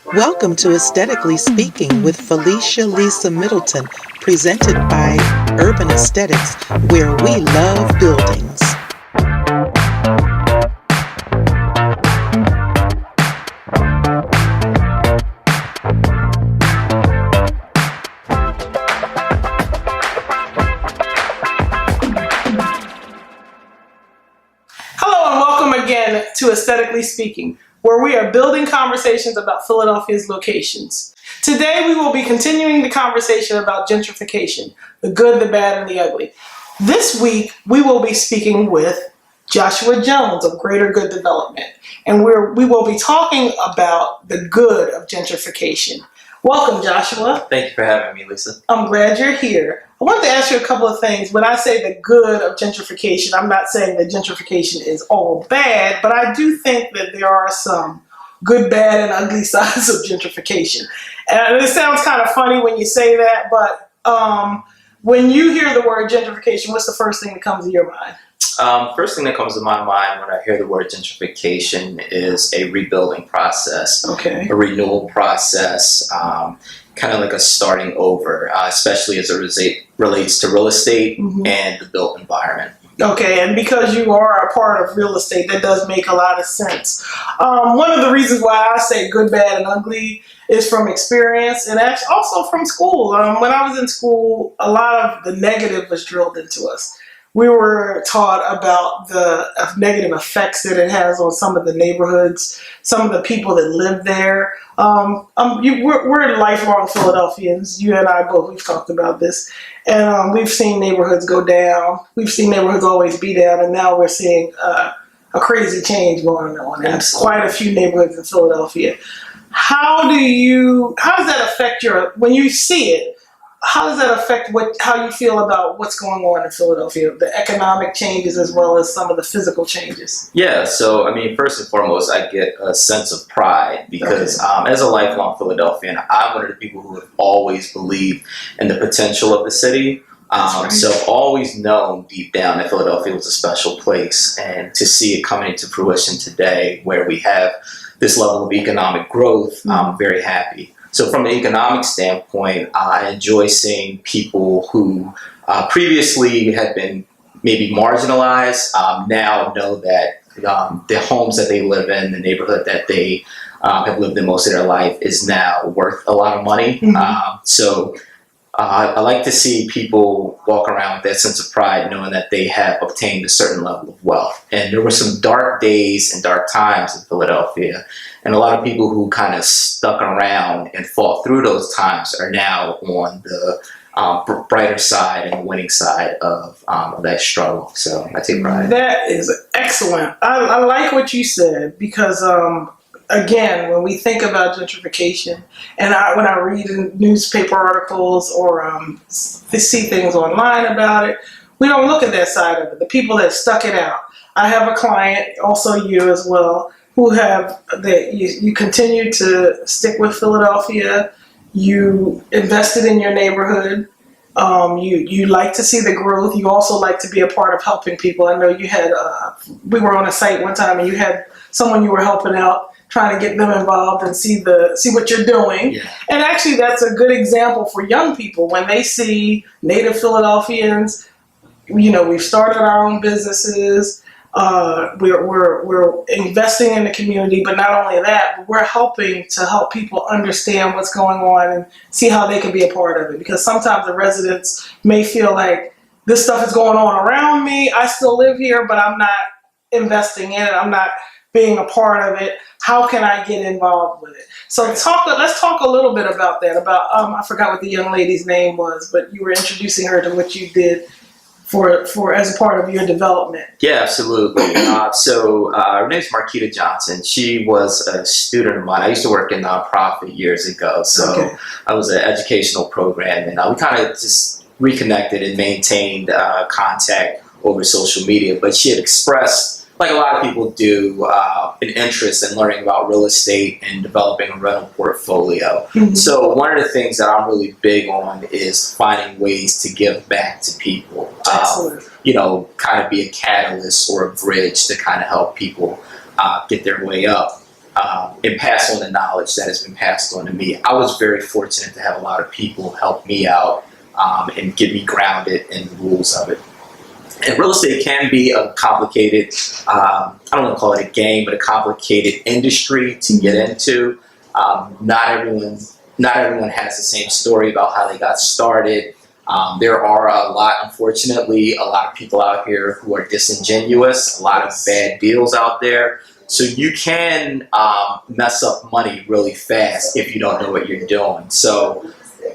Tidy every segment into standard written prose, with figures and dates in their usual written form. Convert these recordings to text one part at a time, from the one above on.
Welcome to Aesthetically Speaking with Felicia Lisa Middleton, presented by Urban Aesthetics, where we love buildings. Hello and welcome again to Aesthetically Speaking, where we are building conversations about Philadelphia's locations. Today we will be continuing the conversation about gentrification, the good, the bad, and the ugly. This week we will be speaking with Joshua Jones of Greater Good Development, and we will be talking about the good of gentrification. Welcome, Joshua. Thank you for having me, Lisa. I'm glad you're here. I wanted to ask you a couple of things. When I say the good of gentrification, I'm not saying that gentrification is all bad, but I do think that there are some good, bad, and ugly sides of gentrification. And it sounds kind of funny when you say that, but when you hear the word gentrification, what's the first thing that comes to your mind? First thing that comes to my mind when I hear the word gentrification is a rebuilding process, Okay. a renewal process, kind of like a starting over, especially as it relates to real estate and the built environment. Okay, and because you are a part of real estate, that does make a lot of sense. One of the reasons why I say good, bad, and ugly is from experience and actually also from school. When I was in school, a lot of the negative was drilled into us. We were taught about the negative effects that it has on some of the neighborhoods, some of the people that live there. We're lifelong Philadelphians. You and I both, we've talked about this. And we've seen neighborhoods go down. We've seen neighborhoods always be down. And now we're seeing a crazy change going on in quite a few neighborhoods in Philadelphia. How does that affect when you see it, how does that affect how you feel about what's going on in Philadelphia, the economic changes as well as some of the physical changes? Yeah, so I mean, first and foremost, I get a sense of pride because as a lifelong Philadelphian, I'm one of the people who have always believed in the potential of the city. So I've always known deep down that Philadelphia was a special place, and to see it coming into fruition today where we have this level of economic growth, I'm very happy. So from an economic standpoint, I enjoy seeing people who previously had been maybe marginalized now know that the homes that they live in, the neighborhood that they have lived in most of their life is now worth a lot of money. I like to see people walk around with that sense of pride, knowing that they have obtained a certain level of wealth. And there were some dark days and dark times in Philadelphia. And a lot of people who kind of stuck around and fought through those times are now on the brighter side and the winning side of that struggle. So I take pride. That is excellent. I like what you said because again, when we think about gentrification, and when I read newspaper articles or see things online about it, we don't look at that side of it. The people that stuck it out. I have a client, also you as well, who have that you continue to stick with Philadelphia. You invested in your neighborhood. You like to see the growth. You also like to be a part of helping people. I know you had we were on a site one time and you had someone you were helping out, trying to get them involved and see what you're doing. Yeah. And actually that's a good example for young people when they see native Philadelphians. You know, we've started our own businesses. We're investing in the community, but not only that, but we're helping to help people understand what's going on and see how they can be a part of it. Because sometimes the residents may feel like this stuff is going on around me. I still live here, but I'm not investing in it. I'm not being a part of it. How can I get involved with it? So let's talk a little bit about that. I forgot what the young lady's name was, but you were introducing her to what you did for as a part of your development. Yeah, absolutely. Her name's Marquita Johnson. She was a student of mine. I used to work in nonprofit years ago. So I was an educational program, and we kind of just reconnected and maintained contact over social media. But she had expressed, like a lot of people do, an interest in learning about real estate and developing a rental portfolio. So one of the things that I'm really big on is finding ways to give back to people. Kind of be a catalyst or a bridge to kind of help people get their way up. and pass on the knowledge that has been passed on to me. I was very fortunate to have a lot of people help me out and get me grounded in the rules of it. And real estate can be a complicated, I don't want to call it a game, but a complicated industry to get into. Not everyone has the same story about how they got started. There are unfortunately, a lot of people out here who are disingenuous, a lot of bad deals out there. So you can mess up money really fast if you don't know what you're doing. So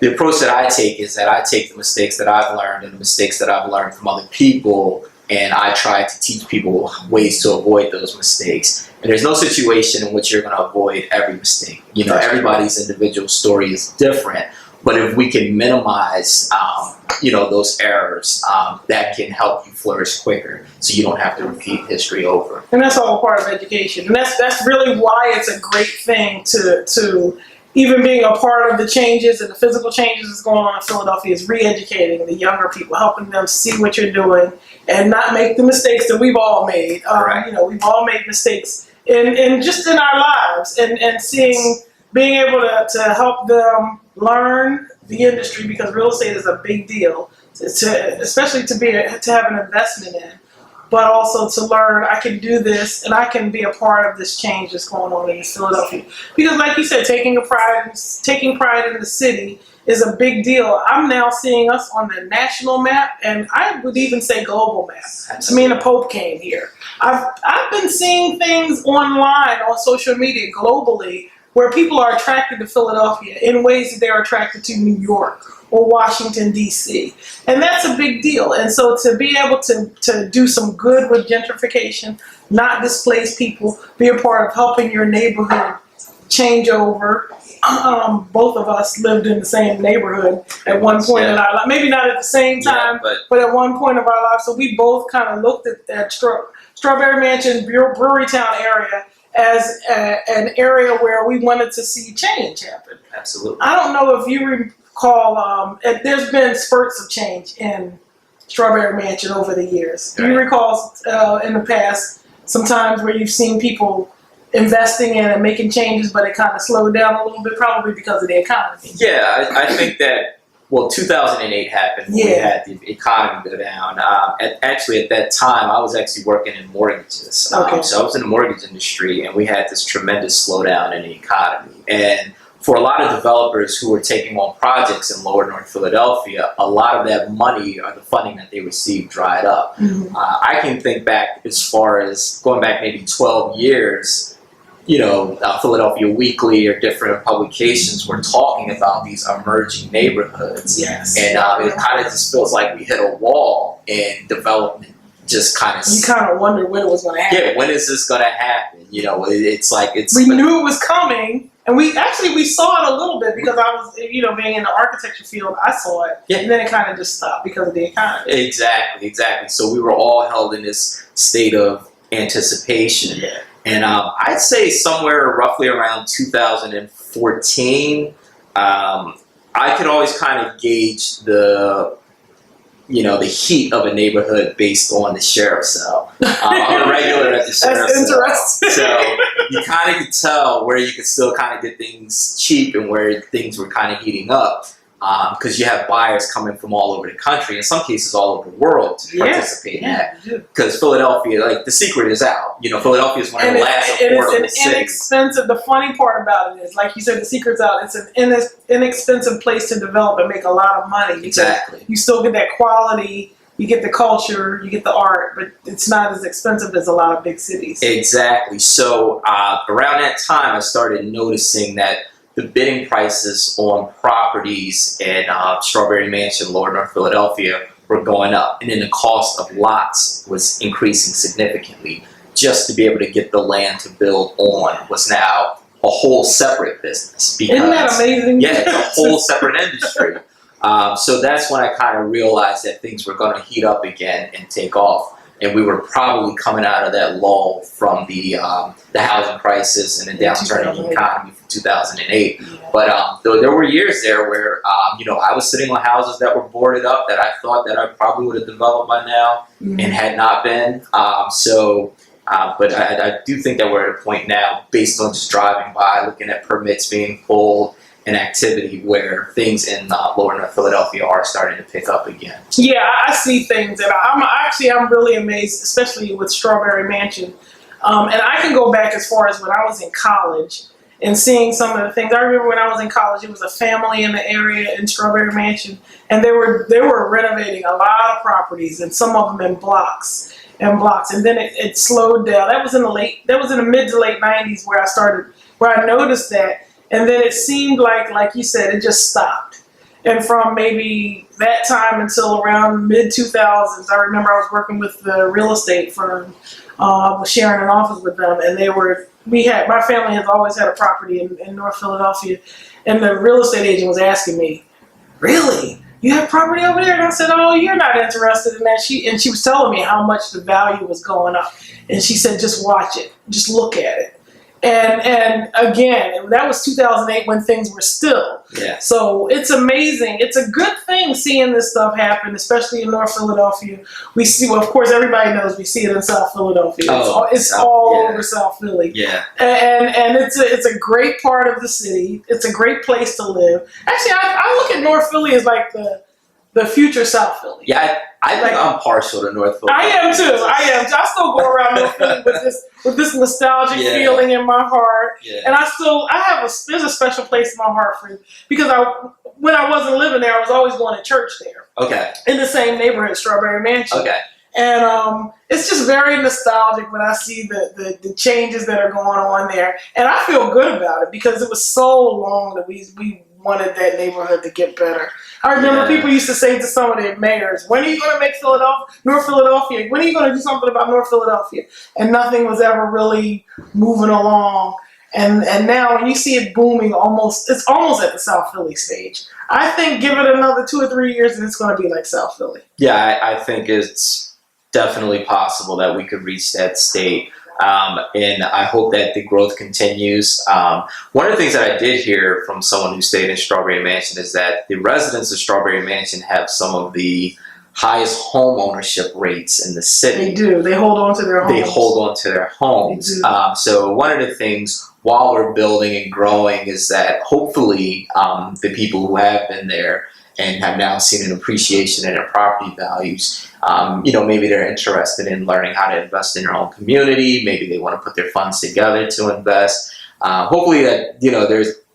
the approach that I take is that I take the mistakes that I've learned and the mistakes that I've learned from other people, and I try to teach people ways to avoid those mistakes. And there's no situation in which you're going to avoid every mistake. You know, everybody's individual story is different. But if we can minimize, those errors, that can help you flourish quicker, so you don't have to repeat history over. And that's all part of education. And that's really why it's a great thing to even being a part of the changes and the physical changes that's going on in Philadelphia is re-educating the younger people, helping them see what you're doing and not make the mistakes that we've all made. We've all made mistakes in just in our lives, and being able to help them learn the industry, because real estate is a big deal, especially to have an investment in, but also to learn I can do this and I can be a part of this change that's going on in Philadelphia. Because like you said, taking pride in the city is a big deal. I'm now seeing us on the national map, and I would even say global map. Absolutely. I mean, the Pope came here. I've been seeing things online on social media globally where people are attracted to Philadelphia in ways that they're attracted to New York or Washington, D.C. And that's a big deal. And so to be able to do some good with gentrification, not displace people, be a part of helping your neighborhood change over. Both of us lived in the same neighborhood at one point in our life. Maybe not at the same time, but at one point of our lives. So we both kind of looked at Strawberry Mansion, Brewerytown area as an area where we wanted to see change happen. Absolutely. I don't know if you recall, there's been spurts of change in Strawberry Mansion over the years. Do you recall in the past sometimes where you've seen people investing in and making changes, but it kind of slowed down a little bit, probably because of the economy? Yeah, I think that, 2008 happened when we had the economy go down. At that time, I was actually working in mortgages. So I was in the mortgage industry, and we had this tremendous slowdown in the economy. And for a lot of developers who were taking on projects in lower North Philadelphia, a lot of that money or the funding that they received dried up. Mm-hmm. I can think back as far as going back maybe 12 years, Philadelphia Weekly or different publications were talking about these emerging neighborhoods. Yes. And it kind of just feels like we hit a wall in development. Just kind of. You kind of wonder when it was going to happen. Yeah, when is this going to happen? It's like it's. We knew it was coming, and we saw it a little bit because I was, being in the architecture field, I saw it, and then it kind of just stopped because of the economy. Exactly. So we were all held in this state of anticipation. Yeah. And I'd say somewhere roughly around 2014, I could always kind of gauge the heat of a neighborhood based on the sheriff's cell. I'm a regular at the sheriff's cell. That's interesting. So you kind of could tell where you could still kind of get things cheap and where things were kind of heating up. Because you have buyers coming from all over the country, in some cases all over the world, to participate in that. Because Philadelphia, the secret is out. Philadelphia is one of the last affordable cities. Inexpensive. The funny part about it is, like you said, the secret's out. It's an inexpensive place to develop and make a lot of money. Exactly. You still get that quality, you get the culture, you get the art, but it's not as expensive as a lot of big cities. Exactly. So around that time, I started noticing that the bidding prices on properties in Strawberry Mansion, Lower North Philadelphia, were going up. And then the cost of lots was increasing significantly. Just to be able to get the land to build on was now a whole separate business. Because, isn't that amazing? Yeah, it's a whole separate industry. So that's when I kind of realized that things were going to heat up again and take off. And we were probably coming out of that lull from the housing crisis and the downturn in the economy from 2008. Yeah. But there were years there where I was sitting on houses that were boarded up that I thought that I probably would have developed by now and had not been. So But I do think that we're at a point now, based on just driving by, looking at permits being pulled and activity, where things in lower North Philadelphia are starting to pick up again. Yeah, I see things, and I'm really amazed, especially with Strawberry Mansion. And I can go back as far as when I was in college and seeing some of the things. I remember when I was in college, it was a family in the area in Strawberry Mansion, and they were renovating a lot of properties, and some of them in blocks and blocks. And then it slowed down. That was in the mid to late 90s where I noticed that. And then it seemed like you said, it just stopped. And from maybe that time until around mid 2000s, I remember I was working with the real estate firm. I was sharing an office with them, and my family has always had a property in North Philadelphia, and the real estate agent was asking me, "Really? You have property over there?" And I said, "Oh, you're not interested in that." She was telling me how much the value was going up, and she said, "Just watch it, just look at it." And again, that was 2008 when things were still. Yeah. So it's amazing. It's a good thing seeing this stuff happen, especially in North Philadelphia. We see, well, of course, everybody knows we see it in South Philadelphia. It's all over South Philly. Yeah. And it's a great part of the city. It's a great place to live. Actually, I look at North Philly as like the future South Philly. Yeah, I think I'm partial to North Philly. I am too. I still go around North Philly with this nostalgic feeling in my heart. Yeah. And there's a special place in my heart for it, because when I wasn't living there, I was always going to church there. Okay. In the same neighborhood, Strawberry Mansion. Okay. And it's just very nostalgic when I see the changes that are going on there. And I feel good about it, because it was so long that we wanted that neighborhood to get better. I remember people used to say to some of their mayors, "When are you going to make North Philadelphia? When are you going to do something about North Philadelphia?" And nothing was ever really moving along. And now when you see it booming, it's almost at the South Philly stage. I think give it another 2 or 3 years and it's going to be like South Philly. Yeah, I think it's definitely possible that we could reach that state. And I hope that the growth continues. One of the things that I did hear from someone who stayed in Strawberry Mansion is that the residents of Strawberry Mansion have some of the highest home ownership rates in the city. They do. They hold on to their homes. They do. So one of the things while we're building and growing is that hopefully the people who have been there and have now seen an appreciation in their property values, maybe they're interested in learning how to invest in their own community. Maybe they want to put their funds together to invest. Hopefully that,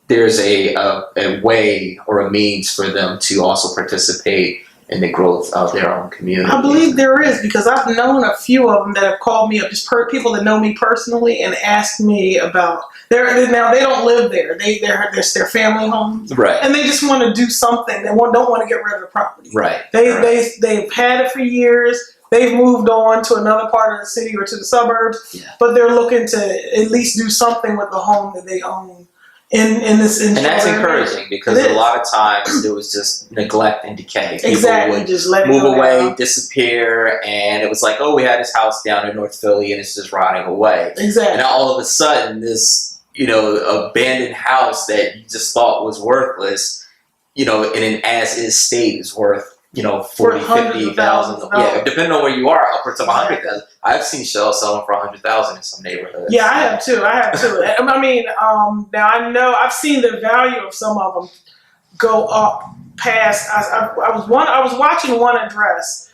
there's a way or a means for them to also participate in the growth of their own community. I believe there is, because I've known a few of them that have called me up, just people that know me personally, and asked me about now they don't live there. They're their family homes, right? And they just want to do something. They don't want to get rid of the property, right? They've had it for years. They've moved on to another part of the city or to the suburbs, but they're looking to at least do something with the home that they own. In this, and that's encouraging, because a lot of times there was just neglect and decay. People would just let move away, disappear, and it was like, oh, we had this house down in North Philly and it's just rotting away. Exactly. And all of a sudden, this abandoned house that you just thought was worthless, in an as-is state is worth 40, 50,000. Yeah, depending on where you are, upwards of 100,000. I've seen shells selling for 100,000 in some neighborhoods. Yeah, I have too. I mean, now I know I've seen the value of some of them go up past. I was watching one address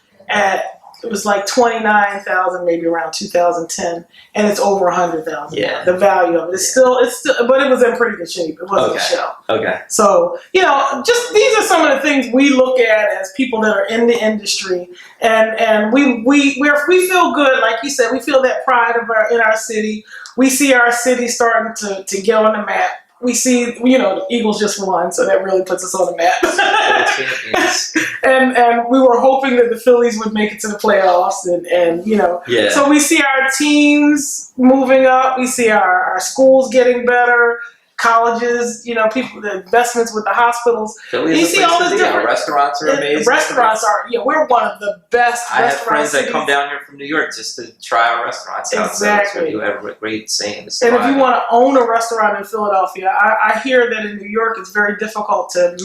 it was like 29,000, maybe around 2010, and it's over 100,000. Yeah, the value of it. It's still, but it was in pretty good shape. It wasn't a shell. Okay. So just these are some of the things we look at as people that are in the industry, and we feel good. Like you said, we feel that pride in our city. We see our city starting to get on the map. We see, the Eagles just won, so that really puts us on the map. and we were hoping that the Phillies would make it to the playoffs, and So we see our teams moving up. We see our schools getting better. colleges, people, the investments with the hospitals. Philly you see all this different. Our restaurants are amazing. Restaurants are, we're one of the best I have restaurant friends cities. that come down here from New York just to try our restaurants out. Exactly. So you have a great saying. And if you want to own a restaurant in Philadelphia, I hear that in New York it's very difficult to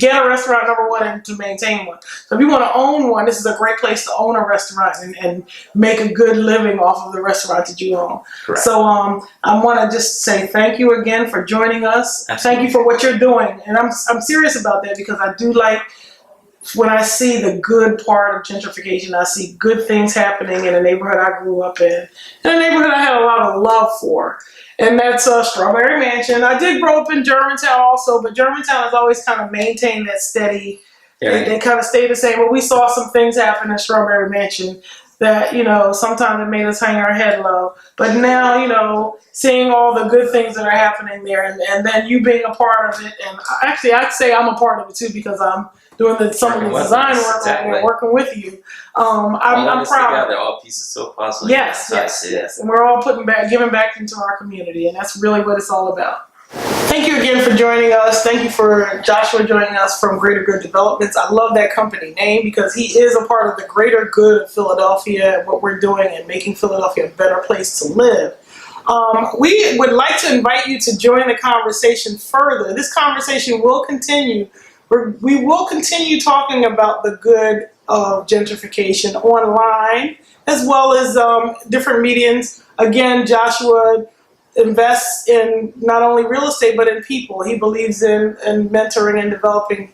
get a restaurant, number one, and to maintain one. So if you want to own one, this is a great place to own a restaurant and make a good living off of the restaurant that you own. Correct. So I want to just say thank you again for joining us. Absolutely. Thank you for what you're doing. And I'm serious about that because I do like when I see the good part of gentrification. I see good things happening in the neighborhood I grew up in a neighborhood I had a lot of love for. And that's Strawberry Mansion. I did grow up in Germantown also, but Germantown has always kind of maintained that steady. They kind of stayed the same. But we saw some things happen in Strawberry Mansion that, sometimes it made us hang our head low. But now, seeing all the good things that are happening there and then you being a part of it. And actually, I'd say I'm a part of it too because I'm doing some of the design work and working with you. I'm proud. Together, all pieces to a puzzle. Yes. And we're all giving back into our community. And that's really what it's all about. Thank you again for joining us. Thank you for Joshua joining us from Greater Good Developments. I love that company name because he is a part of the greater good of Philadelphia and what we're doing and making Philadelphia a better place to live. We would like to invite you to join the conversation further. This conversation will continue. We will continue talking about the good of gentrification online as well as different mediums. Again, Joshua invests in not only real estate but in people. He believes in mentoring and developing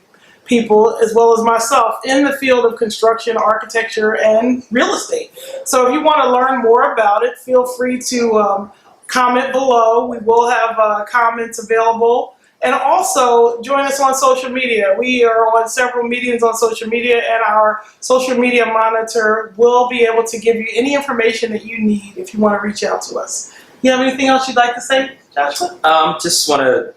people as well as myself in the field of construction, architecture, and real estate. So if you want to learn more about it, feel free to comment below. We will have comments available. And also join us on social media. We are on several mediums on social media, and our social media monitor will be able to give you any information that you need if you want to reach out to us. You have anything else you'd like to say, Joshua? Just want to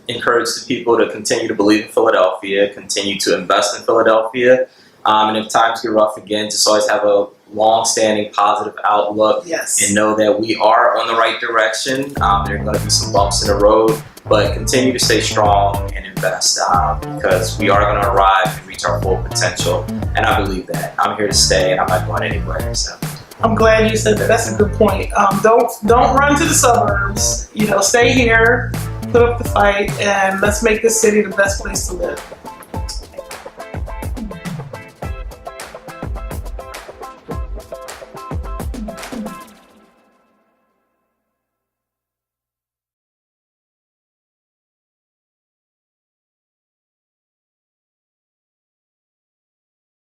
encourage the people to continue to believe in Philadelphia, continue to invest in Philadelphia. And if times get rough again, just always have a long-standing positive outlook. Yes. And know that we are on the right direction. There are going to be some bumps in the road, but continue to stay strong and invest because we are going to arrive and reach our full potential. And I believe that. I'm here to stay, and I'm not going anywhere. So. I'm glad you said that. That's a good point. Don't run to the suburbs. Stay here, put up the fight, and let's make this city the best place to live.